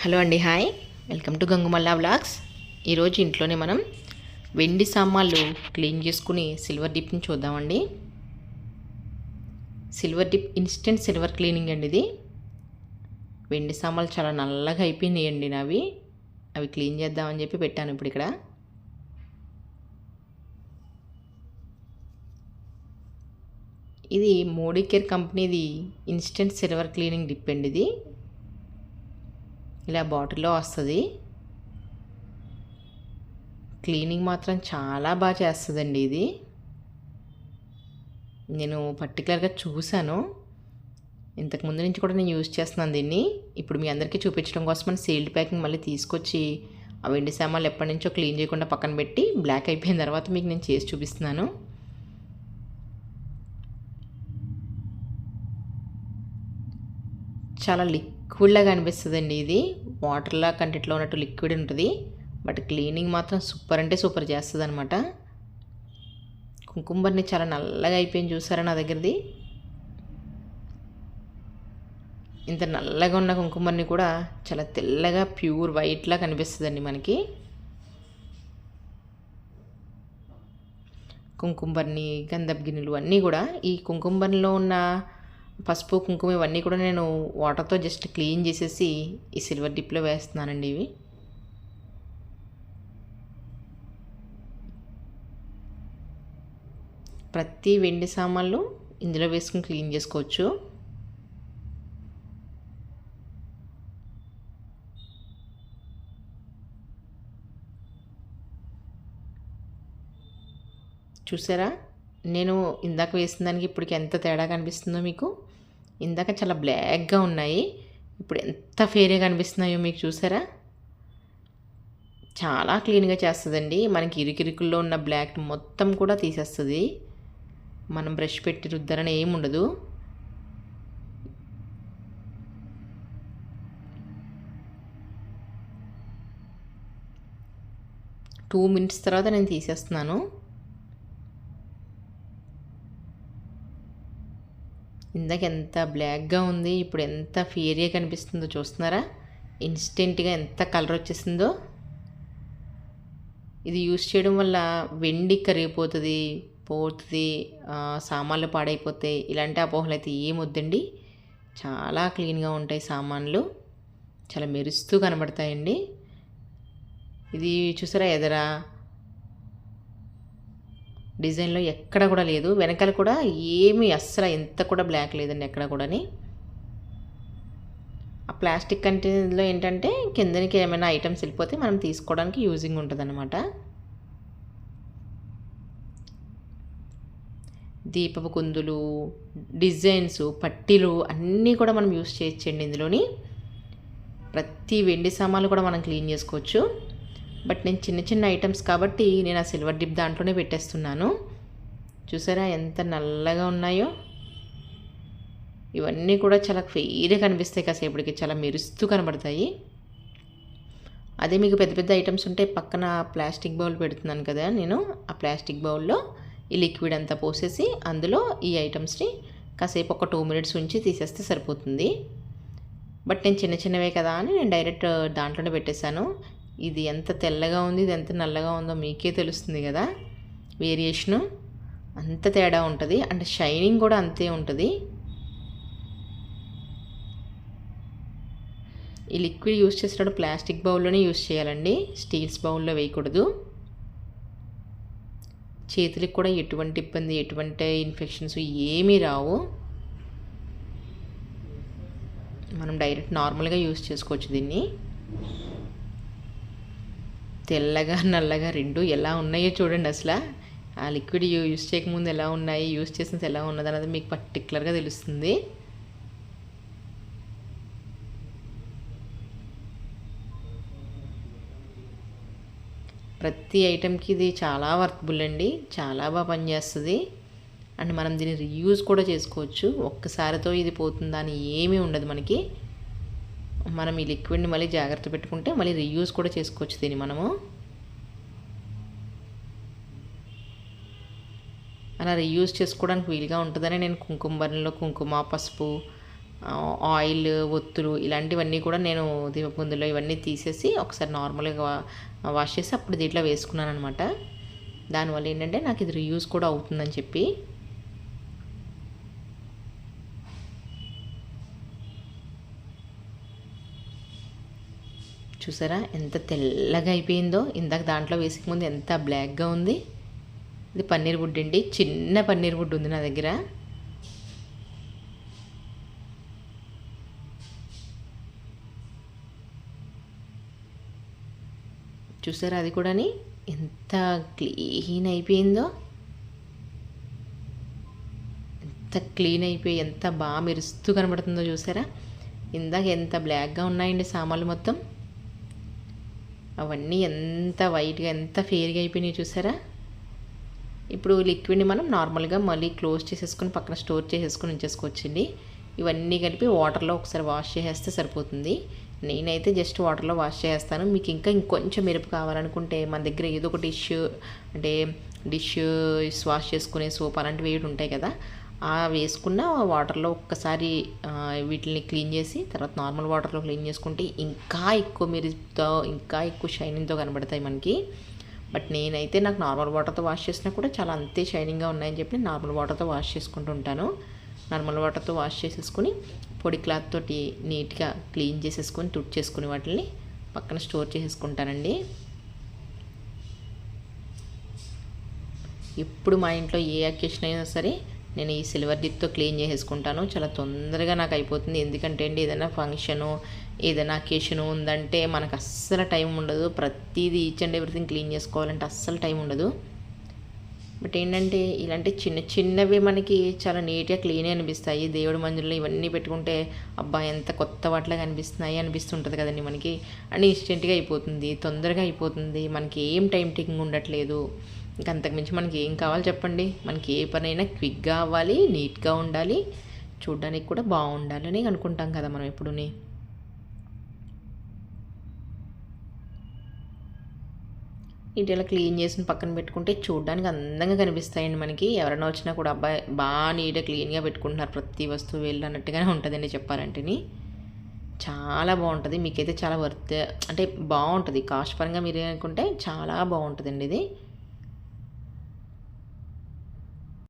Hello అండి, hi. Welcome to Gangumalla vlogs. ఈరోజు ఇంట్లోనే మనం వెండి సామాన్లు క్లీన్ చేసుకుని సిల్వర్ డిప్ని చూద్దామండి. Silver dip instant silver cleaning అండి ఇది. వెండి సామాన్లు చాలా నల్లగా అయిపోయినాయండి నావి. అవి క్లీన్ చేద్దామని చెప్పి పెట్టాను ఇప్పుడు ఇక్కడ. ఇది మోడికేర్ కంపెనీది ఇన్స్టెంట్ సిల్వర్ క్లీనింగ్ డిప్ అండి ఇది. ఇలా బాటిల్లో వస్తుంది. క్లీనింగ్ మాత్రం చాలా బాగా చేస్తుందండి ఇది. నేను పర్టికులర్గా చూశాను, ఇంతకుముందు నుంచి కూడా నేను యూజ్ చేస్తున్నాను దీన్ని. ఇప్పుడు మీ అందరికీ చూపించడం కోసం సీల్డ్ ప్యాకింగ్ మళ్ళీ తీసుకొచ్చి ఆ వెండి సామాన్లు ఎప్పటి నుంచో క్లీన్ చేయకుండా పక్కన పెట్టి బ్లాక్ అయిపోయిన తర్వాత మీకు నేను చేసి చూపిస్తున్నాను. చాలా లిక్విడ్లాగా అనిపిస్తుందండి ఇది. వాటర్లా కంటిట్లో ఉన్నట్టు లిక్విడ్ ఉంటుంది, బట్ క్లీనింగ్ మాత్రం సూపర్ అంటే సూపర్ చేస్తుంది అనమాట. కుంకుమని చాలా నల్లగా అయిపోయింది చూసారా నా దగ్గరది. ఇంత నల్లగా ఉన్న కుంకుమని కూడా చాలా తెల్లగా ప్యూర్ వైట్లా కనిపిస్తుందండి మనకి. కుంకుమని, గంధపు గిన్నెలు అన్నీ కూడా ఈ కుంకుమలో ఉన్న పసుపు, కుంకుమ ఇవన్నీ కూడా నేను వాటర్తో జస్ట్ క్లీన్ చేసేసి ఈ సిల్వర్ డిప్లో వేస్తున్నానండి. ఇవి ప్రతి వెండి సామాన్లు ఇందులో వేసుకుని క్లీన్ చేసుకోవచ్చు. చూసారా, నేను ఇందాక వేసిన దానికి ఇప్పటికి ఎంత తేడా కనిపిస్తుందో మీకు. ఇందాక చాలా బ్లాక్గా ఉన్నాయి, ఇప్పుడు ఎంత ఫేర్గా కనిపిస్తున్నాయో మీకు చూసారా. చాలా క్లీన్గా చేస్తుందండి. మనకి ఇరుకిరుకుల్లో ఉన్న బ్లాక్ మొత్తం కూడా తీసేస్తుంది. మనం బ్రష్ పెట్టి రుద్దరని ఏమి ఉండదు. టూ మినిట్స్ తర్వాత నేను తీసేస్తున్నాను. ఇందాక ఎంత బ్లాక్గా ఉంది, ఇప్పుడు ఎంత ఫేర్గా కనిపిస్తుందో చూస్తున్నారా. ఇన్స్టెంట్గా ఎంత కలర్ వచ్చేసిందో. ఇది యూస్ చేయడం వల్ల వెండి కరిగిపోతుంది, పోతుంది, సామాన్లు పాడైపోతాయి, ఇలాంటి అపోహలు అయితే ఏమొద్దండి. చాలా క్లీన్గా ఉంటాయి సామాన్లు, చాలా మెరుస్తూ కనబడతాయండి. ఇది చూసారా, ఎదరా డిజైన్లో ఎక్కడ కూడా లేదు, వెనకాల కూడా ఏమీ అస్సలు ఎంత కూడా బ్లాక్ లేదండి ఎక్కడ కూడాని. ఆ ప్లాస్టిక్ కంటైనర్లో ఏంటంటే కిందనికి ఏమైనా ఐటమ్స్ వెళ్ళిపోతే మనం తీసుకోవడానికి యూజింగ్ ఉంటుంది అన్నమాట. దీపపు కుందులు, డిజైన్స్, పట్టీలు అన్నీ కూడా మనం యూజ్ చేయొచ్చండి ఇందులోని. ప్రతి వెండి సామాన్లు కూడా మనం క్లీన్ చేసుకోవచ్చు. బట్ నేను చిన్న చిన్న ఐటమ్స్ కాబట్టి నేను ఆ సిల్వర్ డిప్ దాంట్లోనే పెట్టేస్తున్నాను. చూసారా ఎంత నల్లగా ఉన్నాయో. ఇవన్నీ కూడా చాలా ఫెయిర్గా కనిపిస్తాయి, కాసేపటికి చాలా మెరుస్తూ కనబడతాయి. అదే మీకు పెద్ద పెద్ద ఐటమ్స్ ఉంటే పక్కన ప్లాస్టిక్ బౌల్ పెడుతున్నాను కదా నేను, ఆ ప్లాస్టిక్ బౌల్లో ఈ లిక్విడ్ అంతా పోసేసి అందులో ఈ ఐటమ్స్ని కాసేపు ఒక 2 minutes ఉంచి తీసేస్తే సరిపోతుంది. బట్ నేను చిన్న చిన్నవే కదా అని నేను డైరెక్ట్ దాంట్లోనే పెట్టేశాను. ఇది ఎంత తెల్లగా ఉంది, ఇది ఎంత నల్లగా ఉందో మీకే తెలుస్తుంది కదా. వేరియేషను అంత తేడా ఉంటుంది, అంటే షైనింగ్ కూడా అంతే ఉంటుంది. ఈ లిక్విడ్ యూస్ చేసేటప్పుడు ప్లాస్టిక్ బౌల్లోనే యూస్ చేయాలండి, స్టీల్స్ బౌల్లో వేయకూడదు. చేతులకు కూడా ఎటువంటి ఇబ్బంది, ఎటువంటి ఇన్ఫెక్షన్స్ ఏమీ రావు. మనం డైరెక్ట్ నార్మల్గా యూస్ చేసుకోవచ్చు దీన్ని. తెల్లగా నల్లగా రెండు ఎలా ఉన్నాయో చూడండి. అసలు ఆ లిక్విడ్ యూస్ చేయకముందు ఎలా ఉన్నాయి, యూస్ చేసినది ఎలా ఉన్నది అన్నది మీకు పర్టికులర్గా తెలుస్తుంది. ప్రతి ఐటెంకి ఇది చాలా వర్తబుల్ అండి, చాలా బాగా పనిచేస్తుంది. అండ్ మనం దీన్ని రీయూజ్ కూడా చేసుకోవచ్చు. ఒక్కసారితో ఇది పోతుందా అని ఏమీ ఉండదు మనకి. మనం ఈ లిక్విడ్ని మళ్ళీ జాగ్రత్త పెట్టుకుంటే మళ్ళీ రీయూజ్ కూడా చేసుకోవచ్చు దీన్ని మనము. అలా రీయూజ్ చేసుకోవడానికి వీలుగా ఉంటుందని నేను కుంకుమ బరణలో కుంకుమ, పసుపు, ఆయిల్, ఒత్తులు ఇలాంటివన్నీ కూడా నేను దీపపుందులో ఇవన్నీ తీసేసి ఒకసారి నార్మల్గా వాష్ చేసి అప్పుడు దీంట్లో వేసుకున్నాను అనమాట. దానివల్ల ఏంటంటే నాకు ఇది రీయూజ్ కూడా అవుతుందని చెప్పి. చూసారా ఎంత తెల్లగా అయిపోయిందో. ఇందాక దాంట్లో వేసే ముందు ఎంత బ్లాక్గా ఉంది. ఇది పన్నీర్ వుడ్ అండి, చిన్న పన్నీర్ వుడ్ ఉంది నా దగ్గర. చూసారా అది కూడాని ఎంత క్లీన్ అయిపోయిందో. ఎంత క్లీన్ అయిపోయి ఎంత బాగా మెరుస్తూ కనబడుతుందో చూసారా. ఇందాక ఎంత బ్లాక్గా ఉన్నాయండి సామాన్లు మొత్తం, అవన్నీ ఎంత వైట్గా ఎంత ఫేర్గా అయిపోయినాయి చూసారా. ఇప్పుడు లిక్విడ్ని మనం నార్మల్గా మళ్ళీ క్లోజ్ చేసేసుకొని పక్కన స్టోర్ చేసేసుకొని ఉంచేసుకోవచ్చండి. ఇవన్నీ కలిపి వాటర్లో ఒకసారి వాష్ చేసేస్తే సరిపోతుంది. నేనైతే జస్ట్ వాటర్లో వాష్ చేస్తాను. మీకు ఇంకా ఇంకొంచెం మెరుపు కావాలనుకుంటే మన దగ్గర ఏదో ఒక డిష్ వాష్ చేసుకునే సోప్ అలాంటివి వేడి ఉంటాయి కదా, ఆ వేసుకున్న వాటర్లో ఒక్కసారి వీటిని క్లీన్ చేసి తర్వాత నార్మల్ వాటర్లో క్లీన్ చేసుకుంటే ఇంకా ఎక్కువ మెరుపుతో ఇంకా ఎక్కువ షైనింగ్తో కనబడతాయి మనకి. బట్ నేనైతే నాకు నార్మల్ వాటర్తో వాష్ చేసినా కూడా చాలా అంతే షైనింగ్గా ఉన్నాయని చెప్పి నార్మల్ వాటర్తో వాష్ చేసుకుంటూ ఉంటాను. నార్మల్ వాటర్తో వాష్ చేసేసుకుని పొడి క్లాత్ తోటి నీట్గా క్లీన్ చేసేసుకొని తుడిచేసుకుని వాటిని పక్కన స్టోర్ చేసేసుకుంటానండి. ఇప్పుడు మా ఇంట్లో ఏ అకేషన్ అయినా సరే నేను ఈ సిల్వర్ డిప్తో క్లీన్ చేసేసుకుంటాను. చాలా తొందరగా నాకు అయిపోతుంది. ఎందుకంటే అండి ఏదైనా ఫంక్షను ఏదైనా అకేషను ఉందంటే మనకు అస్సలు టైం ఉండదు. ప్రతిదీ ఈచ్ అండ్ ఎవ్రీథింగ్ క్లీన్ చేసుకోవాలంటే అస్సలు టైం ఉండదు. బట్ ఏంటంటే ఇలాంటి చిన్న చిన్నవి మనకి చాలా నీట్గా క్లీన్ అనిపిస్తాయి. దేవుడి మందిరంలో ఇవన్నీ పెట్టుకుంటే అబ్బా ఎంత కొత్త వాటిలాగా అనిపిస్తున్నాయి అనిపిస్తుంటుంది కదండి మనకి. అని ఇన్స్టెంట్గా అయిపోతుంది, తొందరగా అయిపోతుంది. మనకి ఏం టైం టేకింగ్ ఉండట్లేదు. ఇంకా అంతకుమించి మనకి ఏం కావాలి చెప్పండి. మనకి ఏ పనైనా క్విక్గా అవ్వాలి, నీట్గా ఉండాలి, చూడడానికి కూడా బాగుండాలని అనుకుంటాం కదా మనం ఎప్పుడుని. ఇట్లా క్లీన్ చేసిన పక్కన పెట్టుకుంటే చూడడానికి అందంగా కనిపిస్తాయండి మనకి. ఎవరైనా వచ్చినా కూడా అబ్బాయి బాగా నీట్గా క్లీన్గా పెట్టుకుంటున్నారు ప్రతి వస్తువు వీళ్ళు అన్నట్టుగానే ఉంటుందండి చెప్పాలంటేని. చాలా బాగుంటుంది. మీకైతే చాలా వర్త్ అంటే బాగుంటుంది. కాస్ట్ పరంగా మీరు అనుకుంటే చాలా బాగుంటుందండి ఇది.